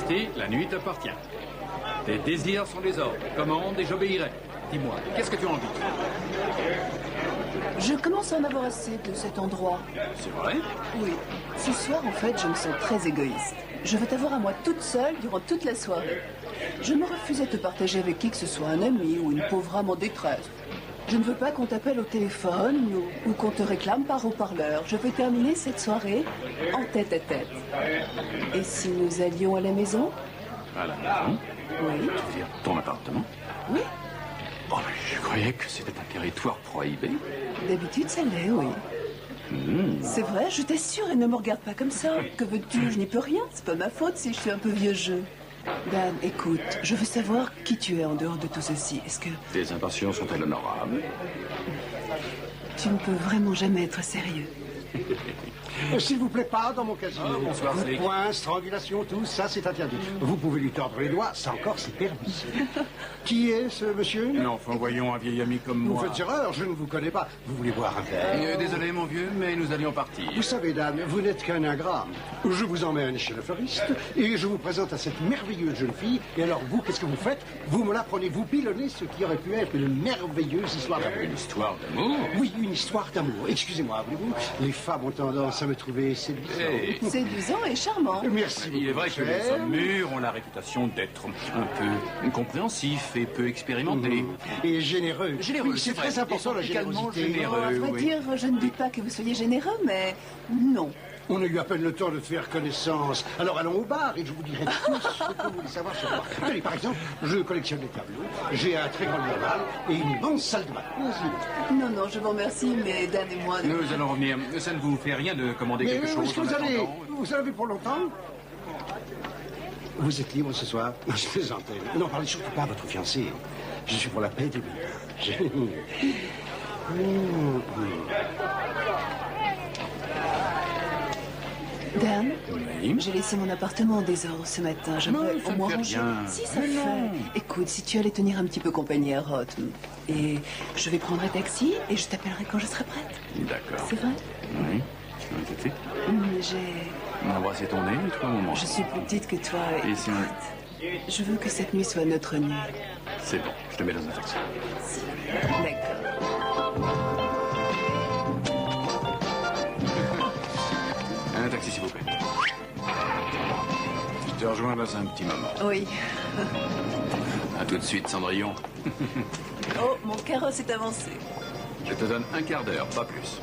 Majesté, la nuit t'appartient. Tes désirs sont des ordres. Commande et j'obéirai. Dis-moi, qu'est-ce que tu as envie? Je commence à en avoir assez de cet endroit. C'est vrai? Oui. Ce soir, en fait, je me sens très égoïste. Je veux t'avoir à moi toute seule durant toute la soirée. Je me refuse à te partager avec qui que ce soit, un ami ou une pauvre âme en détresse. Je ne veux pas qu'on t'appelle au téléphone ou qu'on te réclame par haut-parleur. Je veux terminer cette soirée en tête-à-tête. Et si nous allions à la maison? À la maison? Oui. Tu veux dire ton appartement? Oui. Oh, mais je croyais que c'était un territoire prohibé. D'habitude, ça l'est, oui. C'est vrai, je t'assure, et ne me regarde pas comme ça. Que veux-tu? Je n'y peux rien. C'est pas ma faute si je suis un peu vieux jeu. Dan, écoute, je veux savoir qui tu es en dehors de tout ceci. Est-ce que Tes intentions sont-elles honorables? tu ne peux vraiment jamais être sérieux? S'il vous plaît, pas dans mon casino. Ah, bonsoir, flic. Point, strangulation, tout ça, c'est interdit. Vous pouvez lui tordre les doigts, ça encore, c'est permis. Qui est ce monsieur? Mais enfin, voyons, un vieil ami comme Vous moi. faites erreur, je ne vous connais pas. Vous voulez boire un verre? Désolé, mon vieux, mais nous allions partir. Vous savez, Dan, vous n'êtes qu'un ingrat. Je vous emmène chez le fleuriste et je vous présente à cette merveilleuse jeune fille. Et alors, vous, qu'est-ce que vous faites? Vous me la prenez, vous pilonnez ce qui aurait pu être une merveilleuse histoire d'amour. Une histoire d'amour? Oui, une histoire d'amour. Excusez-moi, voulez-vous? Les femmes ont tendance à me trouver séduisant. Hey. Séduisant et charmant. Merci beaucoup. Il est vrai que les cher. hommes mûrs ont la réputation d'être un peu compréhensifs et peu expérimentés. Et généreux. Généreux, Oui, c'est c'est vrai. très important Et la également générosité. généreux. À vrai oui. dire, je ne doute pas que vous soyez généreux, mais non. On a eu à peine le temps de faire connaissance. Alors allons au bar et je vous dirai tout ce que vous voulez savoir sur moi. Tenez, par exemple, je collectionne les tableaux, j'ai un très grand journal et une immense salle de bain. Vas-y. Non, non, je vous remercie, mais Dan et moi... Nous allons revenir. Ça ne vous fait rien de commander Mais quelque où chose est-ce que en vous allez? attendant? Vous avez pour longtemps? Vous êtes libre ce soir? Je plaisantais. Non, parlez surtout pas à votre fiancé. Je suis pour la paix des ménages. Dan, Oui. j'ai laissé mon appartement en désordre ce matin. J'aimerais Non, ça au ne moins fait ranger. rien. Si, ça Mais fait. non. Écoute, si tu allais tenir un petit peu compagnie à Roth, et je vais prendre un taxi et je t'appellerai quand je serai prête. D'accord. C'est vrai? Oui. Un café. Embrasser ton nez, toi, un moment. Je suis plus petite que toi. Et si on... Je veux que cette nuit soit notre nuit. C'est bon, je te mets dans un taxi. D'accord. Un taxi, s'il vous plaît. Je te rejoins dans un petit moment. Oui. À tout de suite, Cendrillon. Oh, mon carrosse est avancé. Je te donne un quart d'heure, pas plus.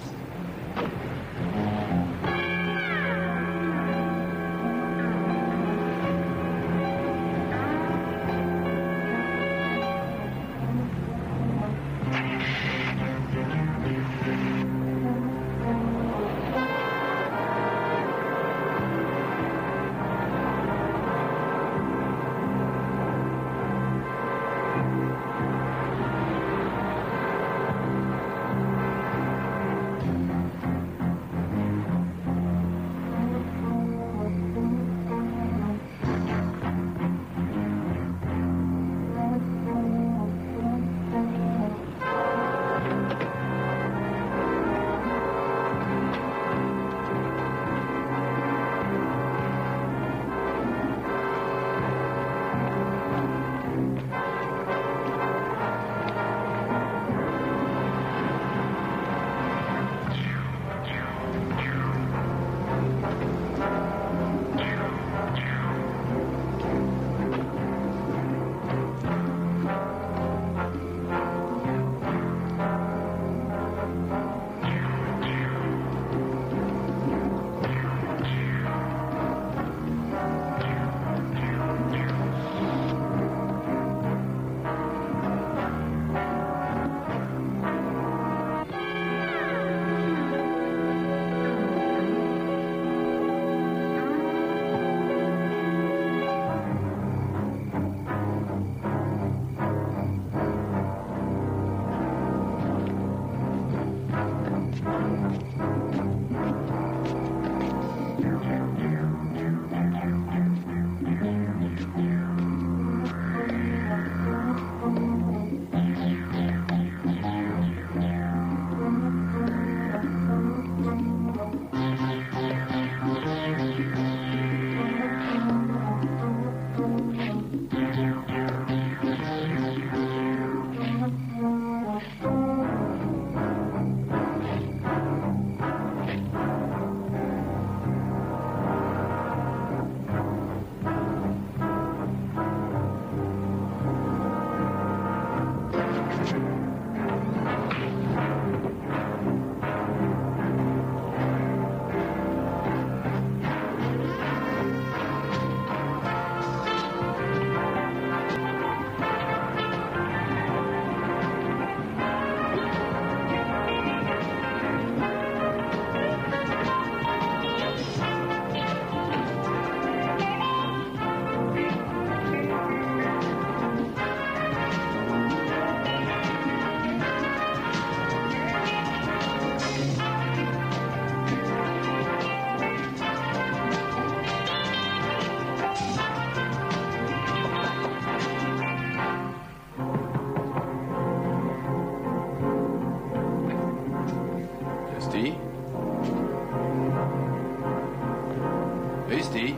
Christy.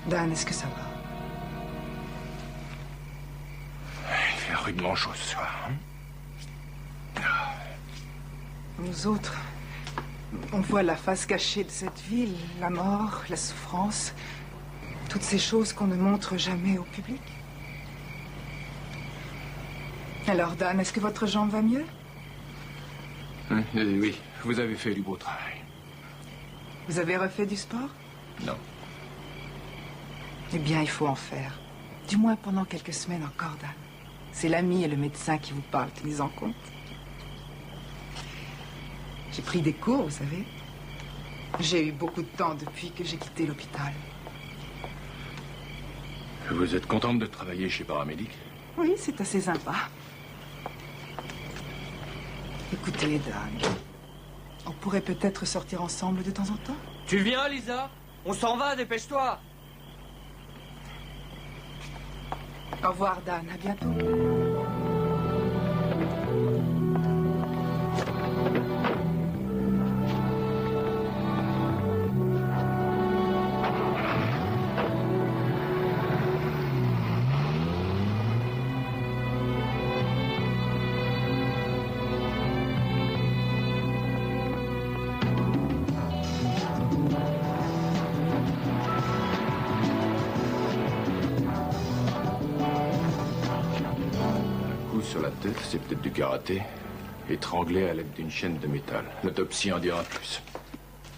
Dan, est-ce que ça va? Il fait rudement chaud ce soir. Nous autres, on voit la face cachée de cette ville, la mort, la souffrance, toutes ces choses qu'on ne montre jamais au public. Alors, Dan, est-ce que votre jambe va mieux? Oui, vous avez fait du beau travail. Vous avez refait du sport? Non. Eh bien, il faut en faire. Du moins pendant quelques semaines encore, Dan. C'est l'ami et le médecin qui vous parlent, tenez en compte. J'ai pris des cours, vous savez. J'ai eu beaucoup de temps depuis que j'ai quitté l'hôpital. Vous êtes contente de travailler chez Paramédic? Oui, c'est assez sympa. Écoutez, Dan, on pourrait peut-être sortir ensemble de temps en temps. Tu viens, Lisa? On s'en va, dépêche-toi. Au revoir, Dan. À bientôt. Sur la tête, c'est peut-être du karaté. Étranglé à l'aide d'une chaîne de métal. L'autopsie en dira plus.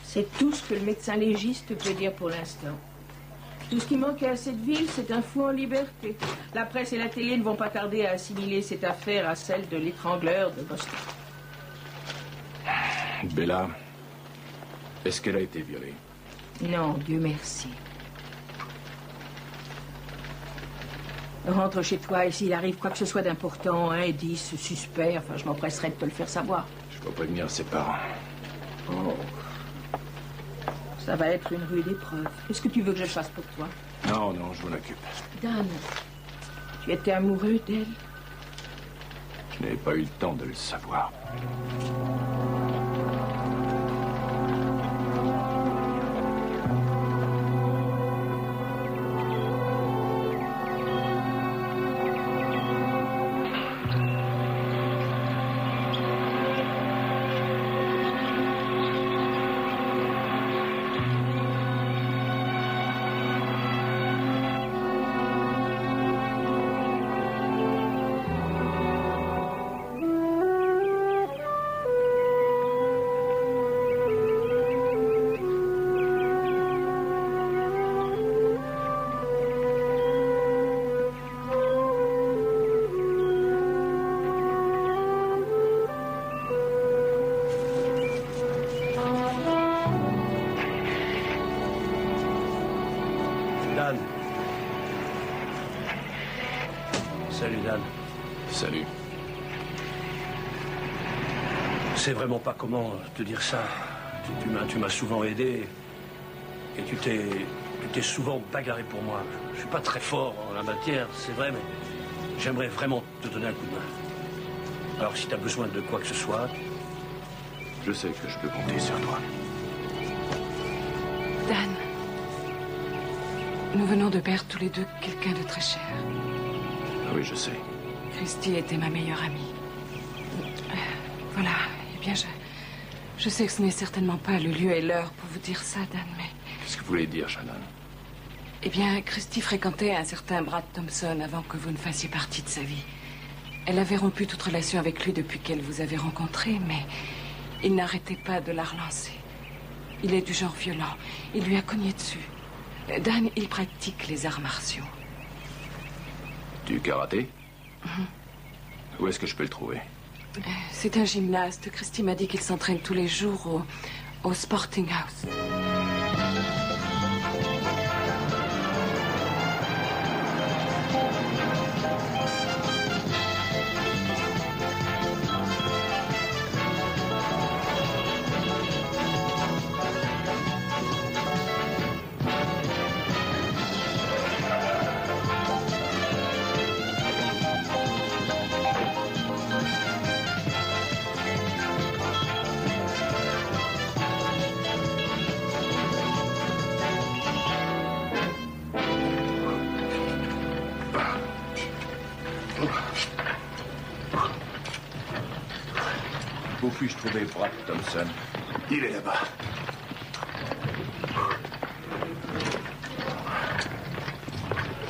C'est tout ce que le médecin légiste peut dire pour l'instant. Tout ce qui manquait à cette ville, c'est un fou en liberté. La presse et la télé ne vont pas tarder à assimiler cette affaire à celle de l'étrangleur de Boston. Bella, est-ce qu'elle a été violée? Non, Dieu merci. Rentre chez toi et s'il arrive quoi que ce soit d'important, un indice, suspect, enfin, je m'empresserai de te le faire savoir. Je dois prévenir ses parents. Oh. Ça va être une rude épreuve. Qu'est-ce que tu veux que je fasse pour toi? Non, non, je m'en occupe. Dan, tu étais amoureux d'elle? Je n'avais pas eu le temps de le savoir. Dan. Salut, Dan. Salut. Je sais vraiment pas comment te dire ça. Tu m'as souvent aidé. Et tu t'es souvent bagarré pour moi. Je suis pas très fort en la matière, c'est vrai, mais j'aimerais vraiment te donner un coup de main. Alors, si tu as besoin de quoi que ce soit... Je sais que je peux compter sur toi. Dan, nous venons de perdre tous les deux quelqu'un de très cher. Oui, je sais. Christy était ma meilleure amie. Voilà. Eh bien, je sais que ce n'est certainement pas le lieu et l'heure pour vous dire ça, Dan, mais... Qu'est-ce que vous voulez dire, Shannon? Eh bien, Christy fréquentait un certain Brad Thompson avant que vous ne fassiez partie de sa vie. Elle avait rompu toute relation avec lui depuis qu'elle vous avait rencontré, mais il n'arrêtait pas de la relancer. Il est du genre violent. Il lui a cogné dessus. Dan, il pratique les arts martiaux. Du karaté? Où est-ce que je peux le trouver? C'est un gymnaste. Christy m'a dit qu'il s'entraîne tous les jours au Sporting House. Où puis-je trouver Brad Thompson? Il est là-bas.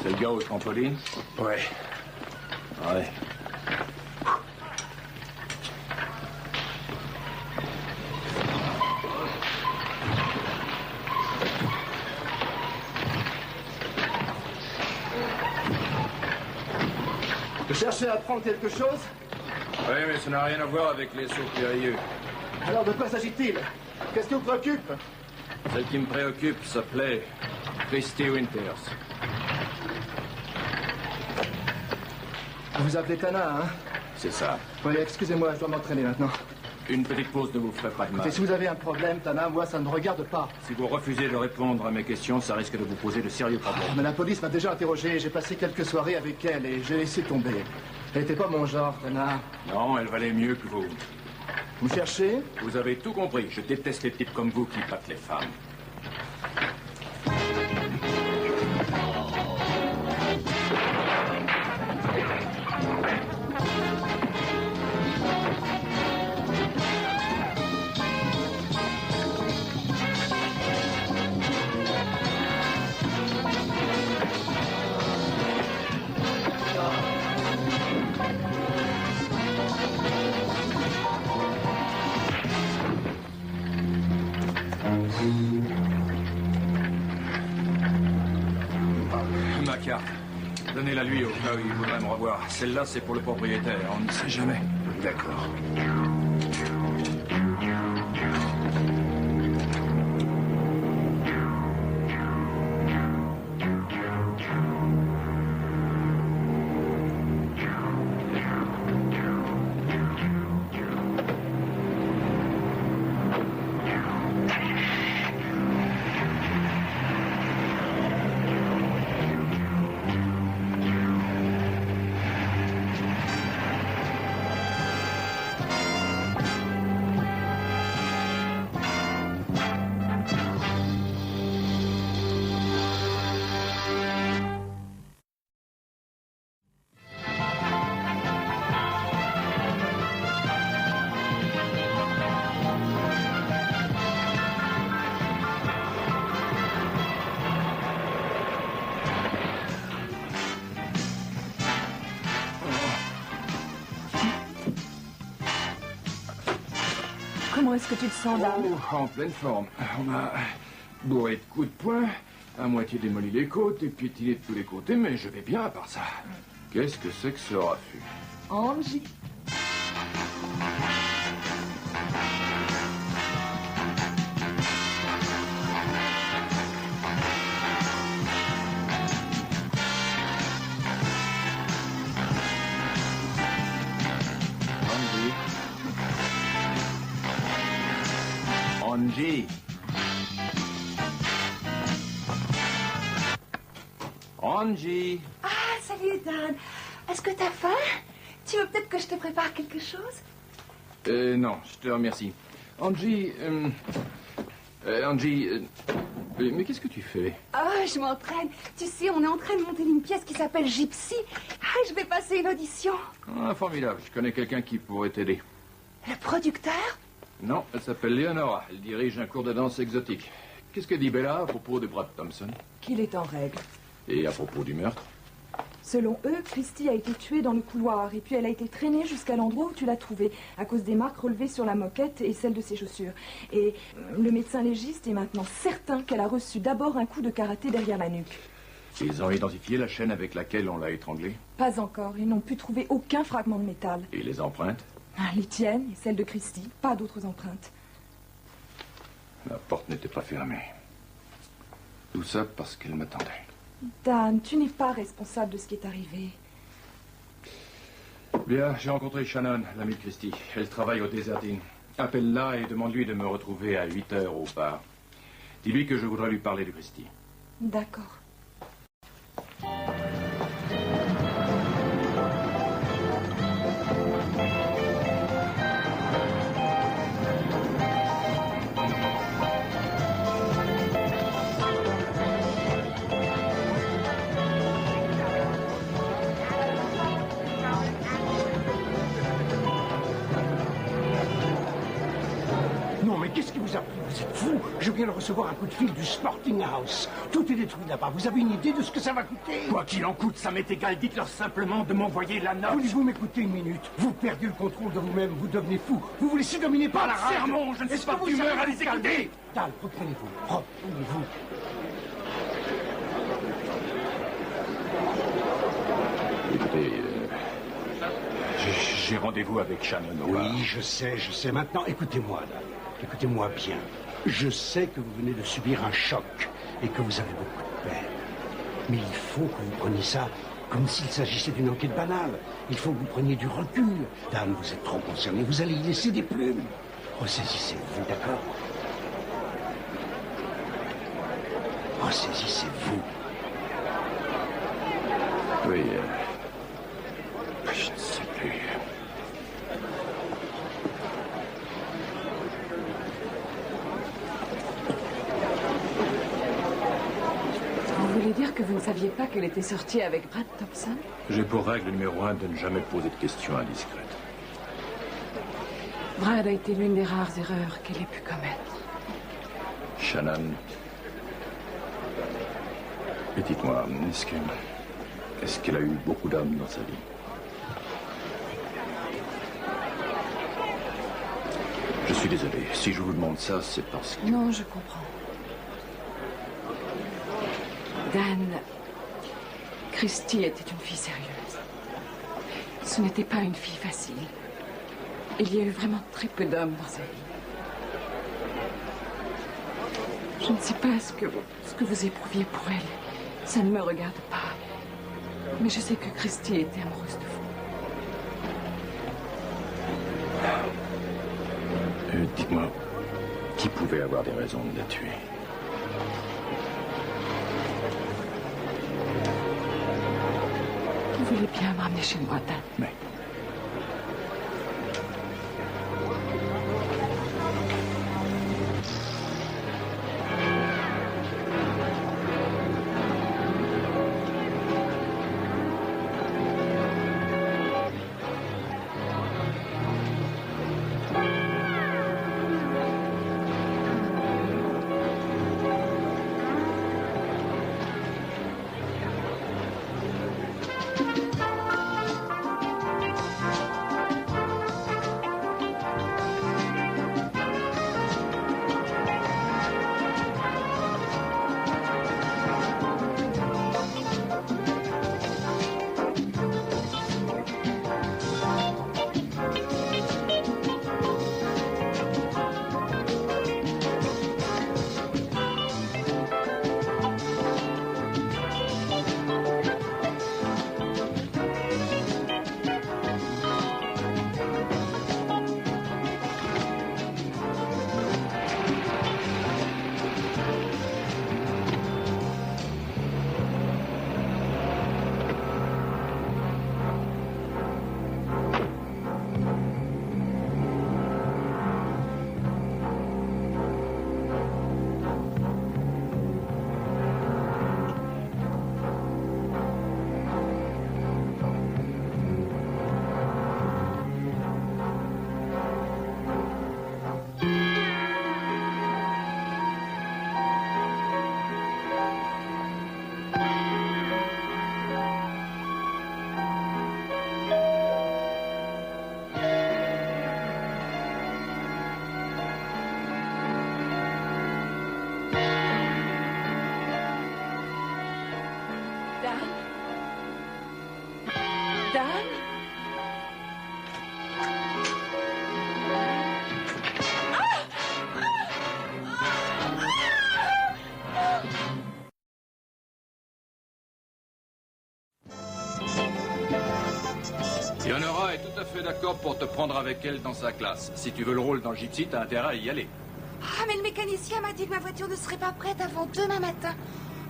C'est le gars au trampoline? Ouais. Ouais. Vous cherchez à apprendre quelque chose? Oui, mais ça n'a rien à voir avec les sauts périlleux. Alors de quoi s'agit-il? Qu'est-ce qui vous préoccupe? Celle qui me préoccupe s'appelait Christy Winters. Vous vous appelez Tana, hein? C'est ça. Oui, excusez-moi, je dois m'entraîner maintenant. Une petite pause ne vous ferait pas de mal. Et si vous avez un problème, Tana, moi, ça ne me regarde pas. Si vous refusez de répondre à mes questions, ça risque de vous poser de sérieux problèmes. Mais la police m'a déjà interrogé. J'ai passé quelques soirées avec elle et j'ai laissé tomber. Elle n'était pas mon genre, Tana. Non, elle valait mieux que vous. Vous cherchez? Vous avez tout compris. Je déteste les types comme vous qui battent les femmes. Ma carte. Donnez-la lui au cas où il voudrait me revoir. Celle-là, c'est pour le propriétaire. On ne sait jamais. D'accord. Comment est-ce que tu te sens, dame? Oh, en pleine forme. On a bourré de coups de poing, à moitié démoli les côtes et piétiné de tous les côtés, mais je vais bien à part ça. Qu'est-ce que c'est que ce raffut? Angie. Angie. Angie. Ah, salut Dan. Est-ce que t'as faim? Tu veux peut-être que je te prépare quelque chose? Non, je te remercie. Angie, mais qu'est-ce que tu fais? Ah, je m'entraîne. Tu sais, on est en train de monter une pièce qui s'appelle Gypsy. Ah, je vais passer une audition. Ah, formidable. Je connais quelqu'un qui pourrait t'aider. Le producteur? Non, elle s'appelle Leonora. Elle dirige un cours de danse exotique. Qu'est-ce que dit Bella à propos de Brad Thompson? Qu'il est en règle. Et à propos du meurtre? Selon eux, Christy a été tuée dans le couloir et puis elle a été traînée jusqu'à l'endroit où tu l'as trouvée, à cause des marques relevées sur la moquette et celles de ses chaussures. Et le médecin légiste est maintenant certain qu'elle a reçu d'abord un coup de karaté derrière la nuque. Ils ont identifié la chaîne avec laquelle on l'a étranglée? Pas encore, ils n'ont pu trouver aucun fragment de métal. Et les empreintes? Les tiennes et celles de Christy, pas d'autres empreintes. La porte n'était pas fermée. Tout ça parce qu'elle m'attendait. Dan, tu n'es pas responsable de ce qui est arrivé. Bien, j'ai rencontré Shannon, l'amie de Christy. Elle travaille au Desert Inn. Appelle-la et demande-lui de me retrouver à 8 heures au bar. Dis-lui que je voudrais lui parler de Christy. D'accord. Non, mais qu'est-ce qui vous a pris? Vous êtes fou? Je viens de recevoir un coup de fil du Sporting House. Tout est détruit là-bas. Vous avez une idée de ce que ça va coûter? Quoi qu'il en coûte, ça m'est égal. Dites-leur simplement de m'envoyer la note. Voulez-vous m'écouter une minute? Vous perdez le contrôle de vous-même, vous devenez fou. Vous vous laissez dominer par la rage. Sermon, je ne suis pas d'humeur à les écouter. Dal, reprenez-vous. Reprenez-vous. Écoutez, j'ai rendez-vous avec Shannon au bar. Oui, je sais. Maintenant, écoutez-moi, Dal. Écoutez-moi bien. Je sais que vous venez de subir un choc et que vous avez beaucoup de peine. Mais il faut que vous preniez ça comme s'il s'agissait d'une enquête banale. Il faut que vous preniez du recul. Dan, vous êtes trop concerné. Vous allez y laisser des plumes. Ressaisissez-vous, d'accord? Ressaisissez-vous. Oui, je ne sais plus. Vous voulez dire que vous ne saviez pas qu'elle était sortie avec Brad Thompson? J'ai pour règle numéro 1 de ne jamais poser de questions indiscrètes. Brad a été l'une des rares erreurs qu'elle ait pu commettre. Shannon. Et dites-moi, est-ce qu'elle a eu beaucoup d'hommes dans sa vie? Je suis désolé. Si je vous demande ça, c'est parce que... Non, je comprends. Dan, Christy était une fille sérieuse. Ce n'était pas une fille facile. Il y a eu vraiment très peu d'hommes dans sa vie. Je ne sais pas ce que vous éprouviez pour elle. Ça ne me regarde pas. Mais je sais que Christy était amoureuse de vous. Dites-moi, qui pouvait avoir des raisons de la tuer? Vous voulez bien me ramener chez moi, Dan? Mais... fait d'accord pour te prendre avec elle dans sa classe. Si tu veux le rôle dans Gypsy, t'as intérêt à y aller. Ah, mais le mécanicien m'a dit que ma voiture ne serait pas prête avant demain matin.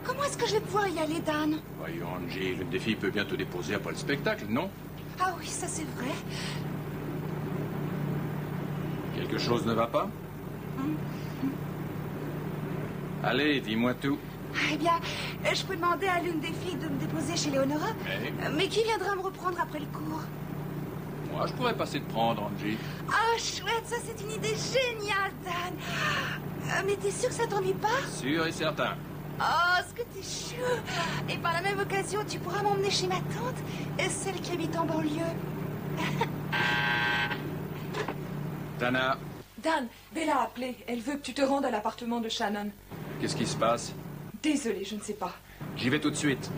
Comment est-ce que je vais pouvoir y aller, Dan? Voyons, Angie, l'une des filles peut bien te déposer après le spectacle, non? Ah oui, ça c'est vrai. Quelque chose ne va pas? Allez, dis-moi tout. Eh bien, je peux demander à l'une des filles de me déposer chez Léonora. Mais qui viendra me reprendre après le cours? Moi, je pourrais passer te prendre, Angie. Oh, chouette, ça c'est une idée géniale, Dan. Mais t'es sûr que ça t'ennuie pas? Sûr et certain. Oh, ce que t'es chou. Et par la même occasion, tu pourras m'emmener chez ma tante, celle qui habite en banlieue. Dana, Dan, Bella a appelé. Elle veut que tu te rendes à l'appartement de Shannon. qu'est-ce qui se passe? Désolée, je ne sais pas. J'y vais tout de suite.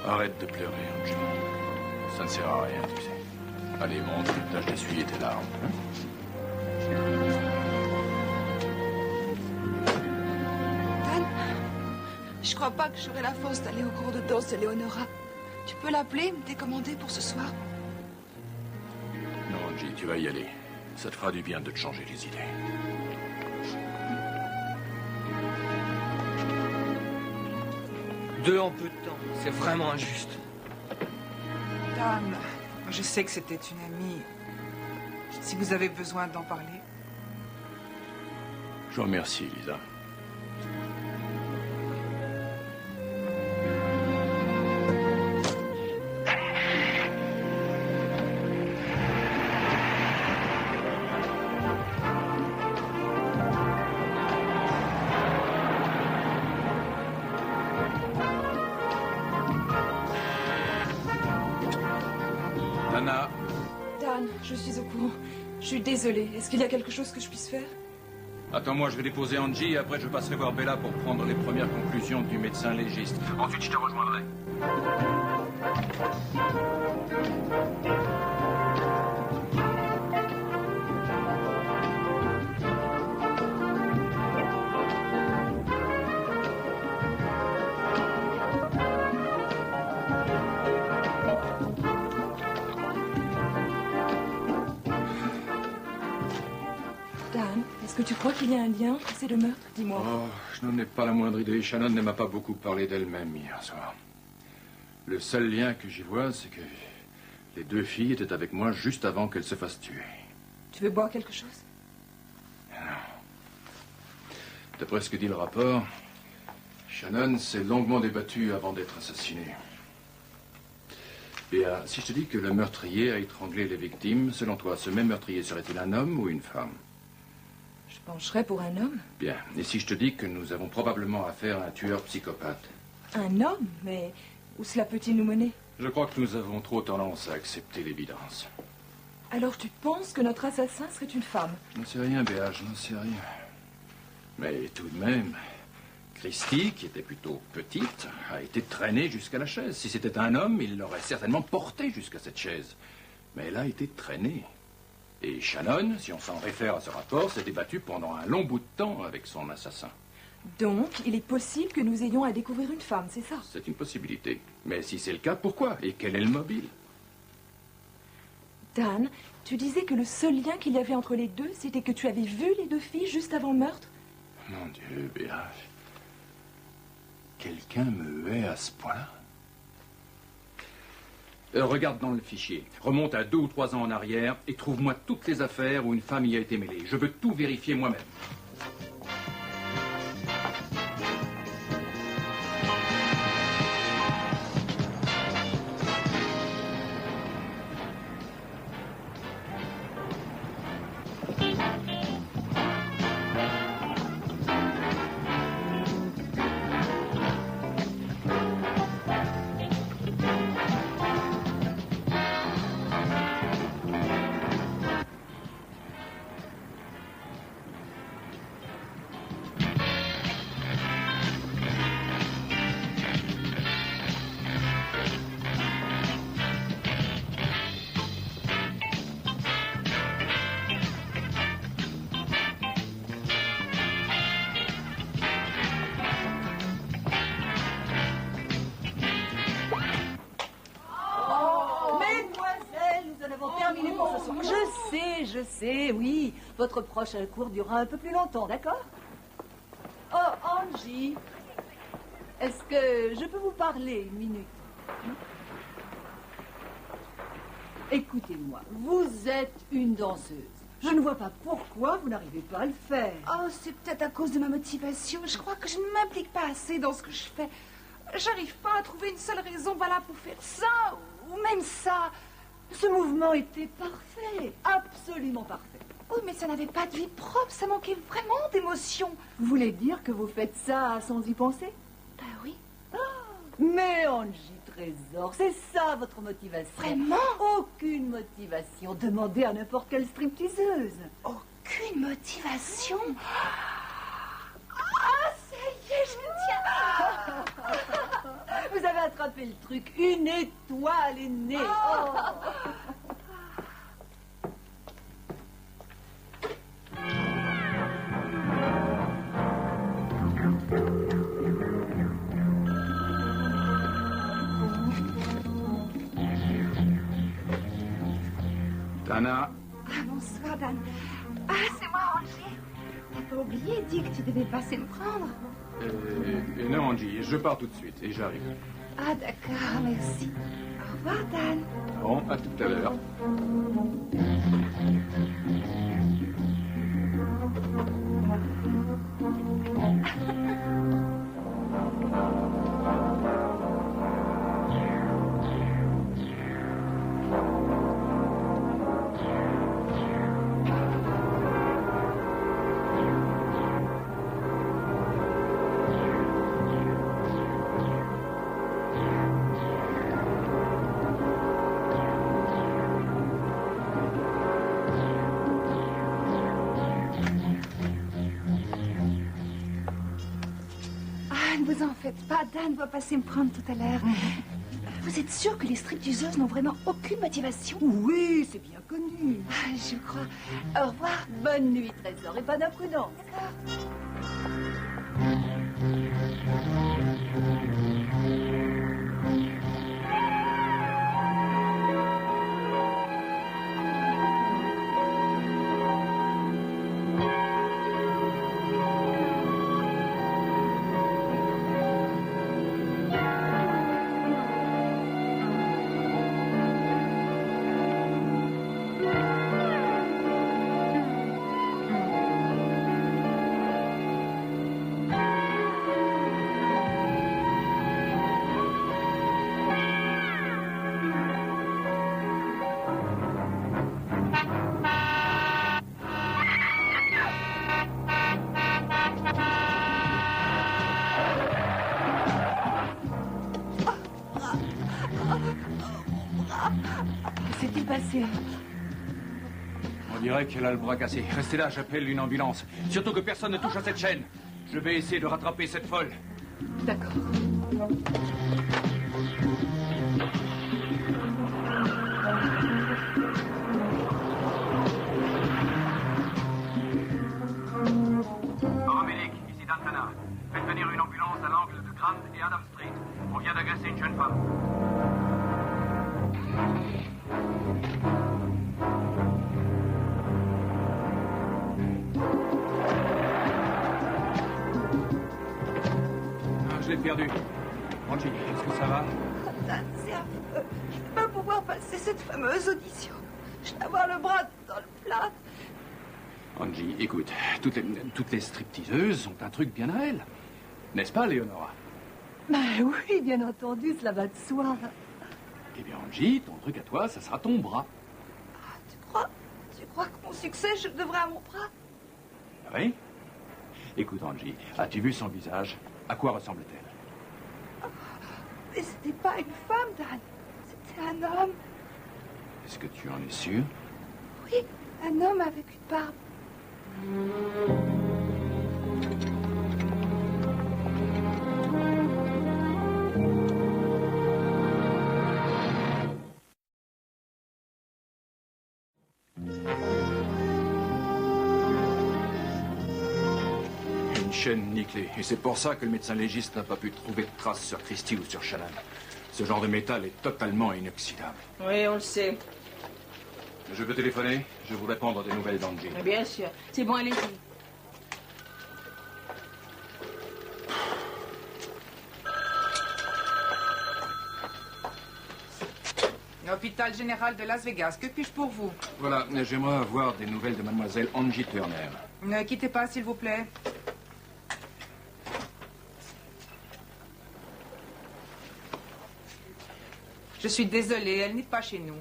Arrête de pleurer, Angie. Ça ne sert à rien, tu sais. Allez, monte, tâche d'essuyer tes larmes. Dan, je crois pas que j'aurai la force d'aller au cours de danse de Léonora. Tu peux l'appeler, me décommander pour ce soir? Non, Angie, tu vas y aller. Ça te fera du bien de te changer les idées. Deux en peu de temps, c'est vraiment injuste. Dan, je sais que c'était une amie. Si vous avez besoin d'en parler. Je vous remercie, Lisa. Dana. Dan, je suis au courant. Je suis désolée. Est-ce qu'il y a quelque chose que je puisse faire? Attends-moi, je vais déposer Angie et après je passerai voir Bella pour prendre les premières conclusions du médecin légiste. Ensuite, je te rejoindrai. Dan, est-ce que tu crois qu'il y a un lien entre ces deux meurtres? Dis-moi. Oh, je n'en ai pas la moindre idée. Shannon ne m'a pas beaucoup parlé d'elle-même hier soir. Le seul lien que j'y vois, c'est que les deux filles étaient avec moi juste avant qu'elles se fassent tuer. Tu veux boire quelque chose? D'après ce que dit le rapport, Shannon s'est longuement débattue avant d'être assassinée. Et si je te dis que le meurtrier a étranglé les victimes, selon toi, ce même meurtrier serait-il un homme ou une femme? Je pencherais pour un homme. Bien. Et si je te dis que nous avons probablement affaire à un tueur psychopathe? Un homme? Mais où cela peut-il nous mener? Je crois que nous avons trop tendance à accepter l'évidence. Alors tu penses que notre assassin serait une femme? Je n'en sais rien, Béa, je n'en sais rien. Mais tout de même, Christy, qui était plutôt petite, a été traînée jusqu'à la chaise. Si c'était un homme, il l'aurait certainement portée jusqu'à cette chaise. Mais elle a été traînée. Et Shannon, si on s'en réfère à ce rapport, s'est débattue pendant un long bout de temps avec son assassin. Donc, il est possible que nous ayons à découvrir une femme, c'est ça? C'est une possibilité. Mais si c'est le cas, pourquoi? Et quel est le mobile? Dan, tu disais que le seul lien qu'il y avait entre les deux, c'était que tu avais vu les deux filles juste avant le meurtre? Mon Dieu, Béa. Quelqu'un me hait à ce point-là? Regarde dans le fichier. Remonte à 2 ou 3 ans en arrière et trouve-moi toutes les affaires où une femme y a été mêlée. Je veux tout vérifier moi-même. Je sais, oui. Votre prochain cours durera un peu plus longtemps, d'accord? Oh, Angie, est-ce que je peux vous parler une minute? Écoutez-moi, vous êtes une danseuse. Je ne vois pas pourquoi vous n'arrivez pas à le faire. Oh, c'est peut-être à cause de ma motivation. Je crois que je ne m'implique pas assez dans ce que je fais. J'arrive pas à trouver une seule raison valable pour faire ça, ou même ça. Ce mouvement était parfait, absolument parfait. Oui, mais ça n'avait pas de vie propre, ça manquait vraiment d'émotion. Vous voulez dire que vous faites ça sans y penser? Ben oui. Oh, mais Angie Trésor, c'est ça votre motivation? Vraiment? Aucune motivation. Demandez à n'importe quelle stripteaseuse. Aucune motivation? Ah, ça y est, je me tiens. Vous avez attrapé le truc. Une étoile est née. Oh. Dana. Bonsoir, Dan. Ah, c'est moi, Angie. T'as pas oublié, dis que tu devais passer me prendre. Non, Angie, je pars tout de suite et j'arrive. Ah, d'accord, merci. Au revoir, Dan. Bon, à tout à l'heure. Ne vous en faites pas, Dan va passer me prendre tout à l'heure. Vous êtes sûr que les stripteaseuses n'ont vraiment aucune motivation? Oui, c'est bien connu. Ah, je crois. Au revoir. Bonne nuit, Trésor, et pas d'imprudence. Que s'est-il passé? On dirait qu'elle a le bras cassé. Restez là, j'appelle une ambulance. Surtout que personne ne touche à cette chaîne. Je vais essayer de rattraper cette folle. D'accord. Paramédic, ici Dantana. Faites venir une ambulance à l'angle de Grand et Adam Street. On vient d'agresser une jeune femme. Je l'ai perdu. Angie, est-ce que ça va? Dan, c'est affreux. Je ne sais pas pourquoi C'est cette fameuse audition. Je vais avoir le bras dans le plat. Angie, écoute, toutes les stripteaseuses ont un truc bien à elles. N'est-ce pas, Léonora? Ben oui, bien entendu, cela va de soi. Eh bien, Angie, ton truc à toi, ça sera ton bras. Tu crois que mon succès, je le devrais à mon bras? Oui? Écoute, Angie, as-tu vu son visage? À quoi ressemble-t-elle? Mais c'était pas une femme, Dan. C'était un homme. Est-ce que tu en es sûr? Oui, un homme avec une barbe. Une chaîne nickelée. Et c'est pour ça que le médecin légiste n'a pas pu trouver de traces sur Christie ou sur Shannon. Ce genre de métal est totalement inoxydable. Oui, on le sait. Je peux téléphoner? Je voudrais prendre des nouvelles d'Angie. Bien sûr. C'est bon, allez-y. L'hôpital général de Las Vegas. Que puis-je pour vous? Voilà, j'aimerais avoir des nouvelles de mademoiselle Angie Turner. Ne quittez pas, s'il vous plaît. Je suis désolée, elle n'est pas chez nous.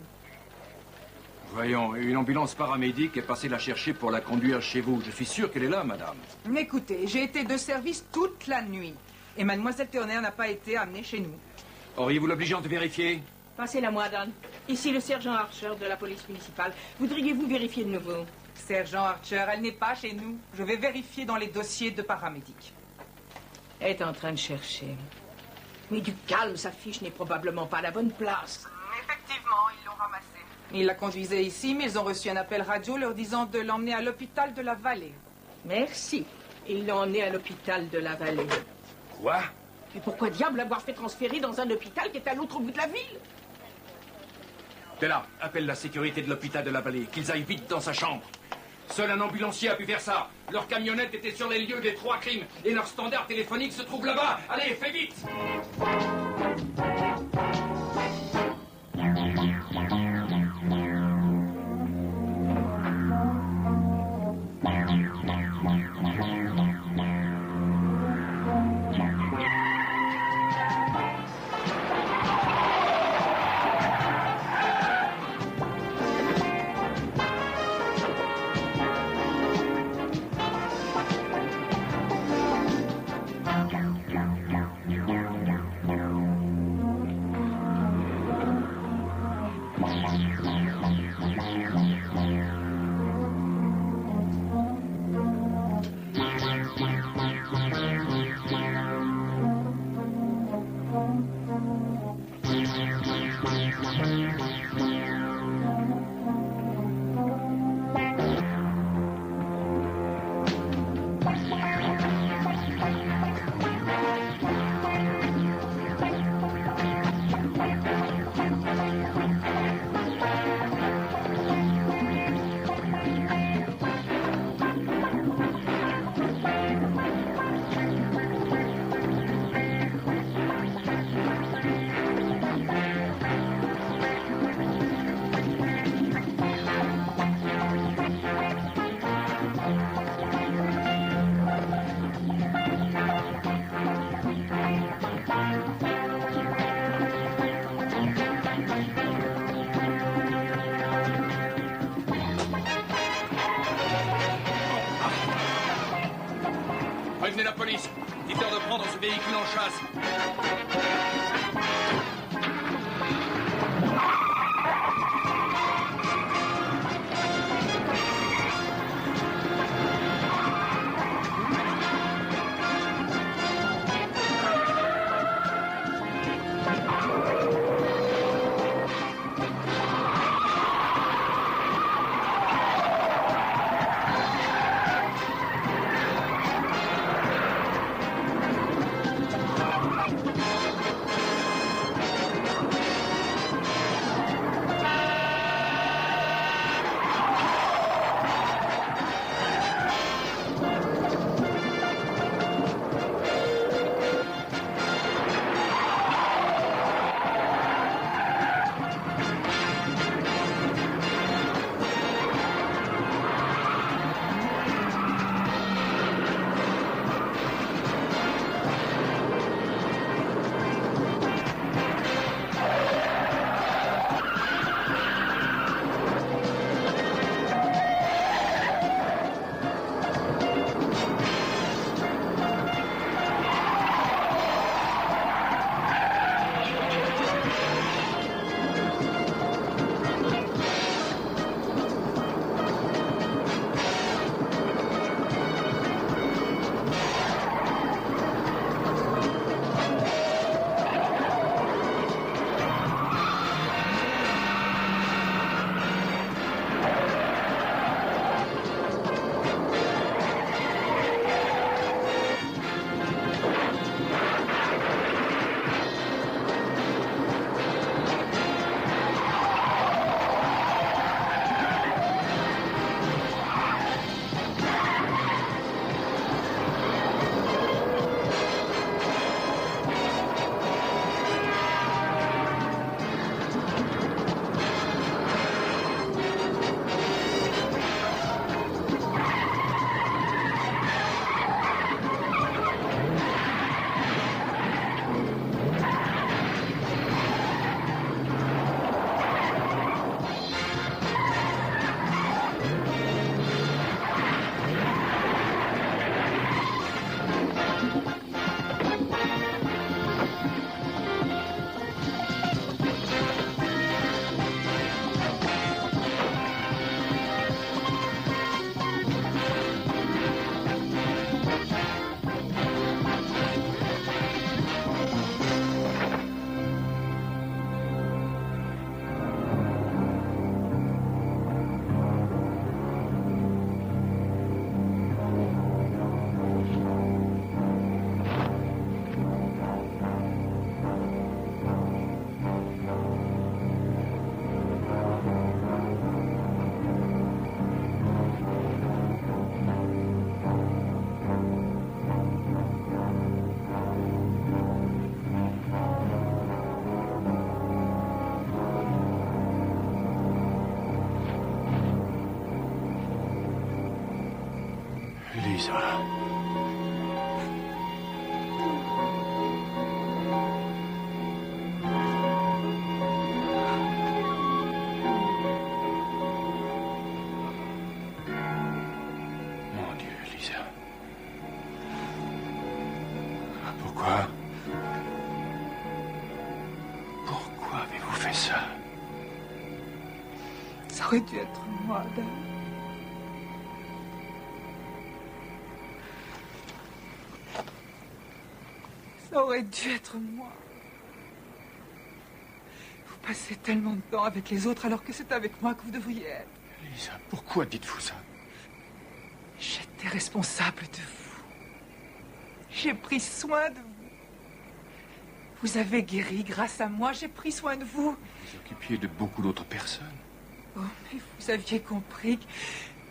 Voyons, une ambulance paramédic est passée la chercher pour la conduire chez vous. Je suis sûr qu'elle est là, madame. Écoutez, j'ai été de service toute la nuit. Et mademoiselle Turner n'a pas été amenée chez nous. Auriez-vous l'obligeance de vérifier? Passez-la moi, Dan. Ici le sergent Archer de la police municipale. Voudriez-vous vérifier de nouveau? Sergent Archer, elle n'est pas chez nous. Je vais vérifier dans les dossiers de paramédic. Elle est en train de chercher. Mais du calme, sa fiche n'est probablement pas à la bonne place. Effectivement, ils l'ont ramassée. Ils la conduisaient ici, mais ils ont reçu un appel radio leur disant de l'emmener à l'hôpital de la Vallée. Merci. Ils l'ont emmenée à l'hôpital de la Vallée. Quoi? Mais pourquoi diable l'avoir fait transférer dans un hôpital qui est à l'autre bout de la ville? T'es là, appelle la sécurité de l'hôpital de la Vallée, qu'ils aillent vite dans sa chambre. Seul un ambulancier a pu faire ça. Leur camionnette était sur les lieux des 3 crimes et leur standard téléphonique se trouve là-bas. Allez, fais vite! Prévenez la police. Dites-leur de prendre ce véhicule en chasse. Lisa. Mon Dieu, Lisa. Pourquoi? Pourquoi avez-vous fait ça? Ça aurait dû être moi, Dan. Ça aurait dû être moi. Vous passez tellement de temps avec les autres alors que c'est avec moi que vous devriez être. Lisa, pourquoi dites-vous ça? J'étais responsable de vous. J'ai pris soin de vous. Vous avez guéri grâce à moi, j'ai pris soin de vous. Vous occupiez de beaucoup d'autres personnes. Oh, mais vous aviez compris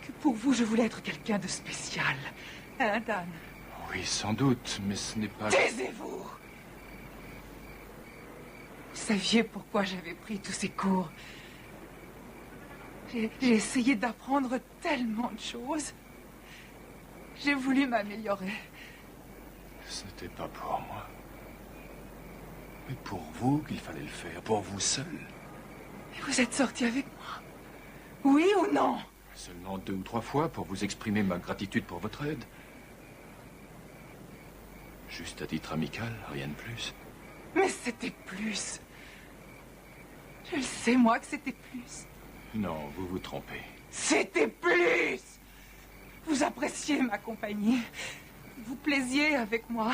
que pour vous, je voulais être quelqu'un de spécial. Hein, Dan? Oui, sans doute, mais ce n'est pas... Taisez-vous! Vous saviez pourquoi j'avais pris tous ces cours. J'ai essayé d'apprendre tellement de choses. J'ai voulu m'améliorer. Ce n'était pas pour moi. Mais pour vous qu'il fallait le faire, pour vous seul. Et vous êtes sorti avec moi? Oui ou non? Seulement 2 ou 3 fois pour vous exprimer ma gratitude pour votre aide. Juste à titre amical, rien de plus. Mais c'était plus. Je le sais, moi, que c'était plus. Non, vous vous trompez. C'était plus! Vous appréciez ma compagnie. Vous plaisiez avec moi.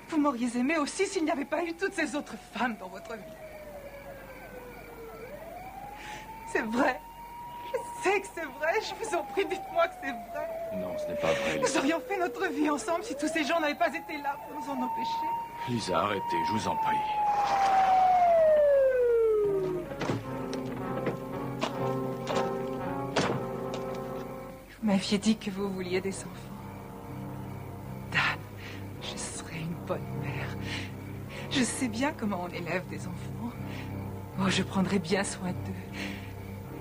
Vous m'auriez aimé aussi s'il n'y avait pas eu toutes ces autres femmes dans votre vie. C'est vrai. Je sais que c'est vrai. Je vous en prie, dites-moi que c'est vrai. Non, ce n'est pas vrai, Lisa. Nous aurions fait notre vie ensemble si tous ces gens n'avaient pas été là pour nous en empêcher. Lisa, arrêtez, je vous en prie. Vous m'aviez dit que vous vouliez des enfants. Dan, je serai une bonne mère. Je sais bien comment on élève des enfants. Oh, je prendrai bien soin d'eux.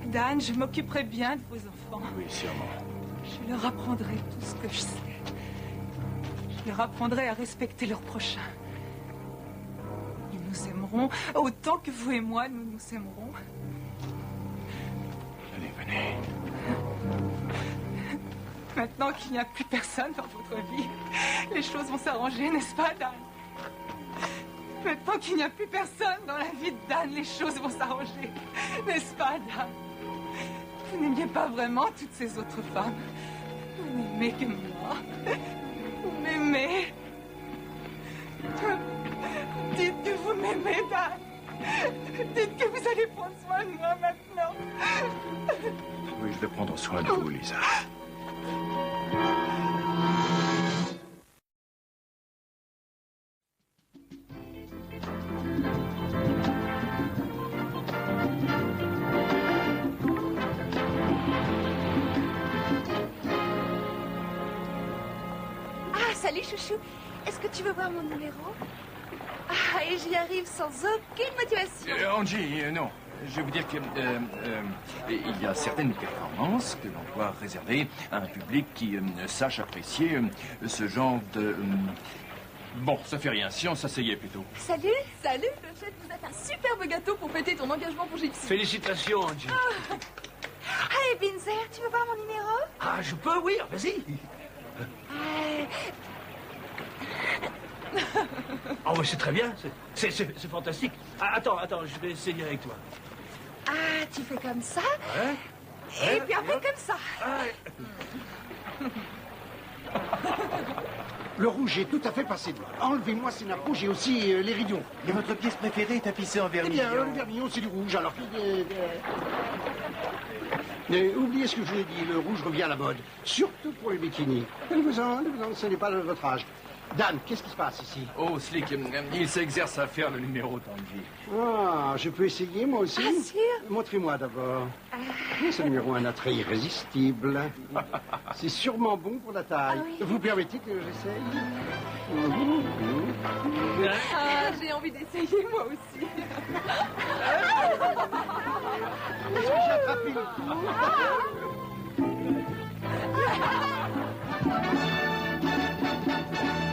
Dan, je m'occuperai bien de vos enfants. Oui, sûrement. Je leur apprendrai tout ce que je sais. Je leur apprendrai à respecter leur prochain. Ils nous aimeront autant que vous et moi, nous nous aimerons. Allez, venez. Maintenant qu'il n'y a plus personne dans votre vie, les choses vont s'arranger, n'est-ce pas, Dan? Maintenant qu'il n'y a plus personne dans la vie de Dan, les choses vont s'arranger, n'est-ce pas, Dan? Vous n'aimiez pas vraiment toutes ces autres femmes. Vous n'aimez que moi. Vous m'aimez. Dites que vous m'aimez, Dan. Dites que vous allez prendre soin de moi maintenant. Oui, je vais prendre soin de vous, Lisa. Salut chouchou, est-ce que tu veux voir mon numéro? Ah, et j'y arrive sans aucune motivation. Angie, non. Je veux dire que il y a certaines performances que l'on doit réserver à un public qui sache apprécier ce genre de... Bon, ça fait rien. Si on s'asseyait plutôt. Salut, Clochette, vous êtes un superbe gâteau pour fêter ton engagement pour Gypsy. Félicitations, Angie. Hey, Binzer, tu veux voir mon numéro? Ah, je peux, oui, vas-y. Oh, mais c'est très bien, c'est fantastique. Ah, attends, je vais essayer avec toi. Ah, tu fais comme ça? Ouais. Et puis après comme ça. Le rouge est tout à fait passé de mode. Enlevez-moi ces nappes rouges et aussi les rideaux. Et votre pièce préférée est tapissée en Eh vermillon. bien, le vermillon, c'est du rouge, alors... oubliez ce que je vous ai dit, le rouge revient à la mode. Surtout pour les bikinis. Allez-vous-en, ce n'est pas de votre âge. Dan, qu'est-ce qui se passe ici? Oh, Slick, il s'exerce à faire le numéro d'Angie. Ah, je peux essayer, moi aussi? Ah, sûr? Montrez-moi d'abord. Ce numéro a un attrait irrésistible. C'est sûrement bon pour la taille. Ah, oui. Vous permettez que j'essaye? Ah, j'ai envie d'essayer moi aussi. Est-ce que j'ai attrapé le coup? Thank you.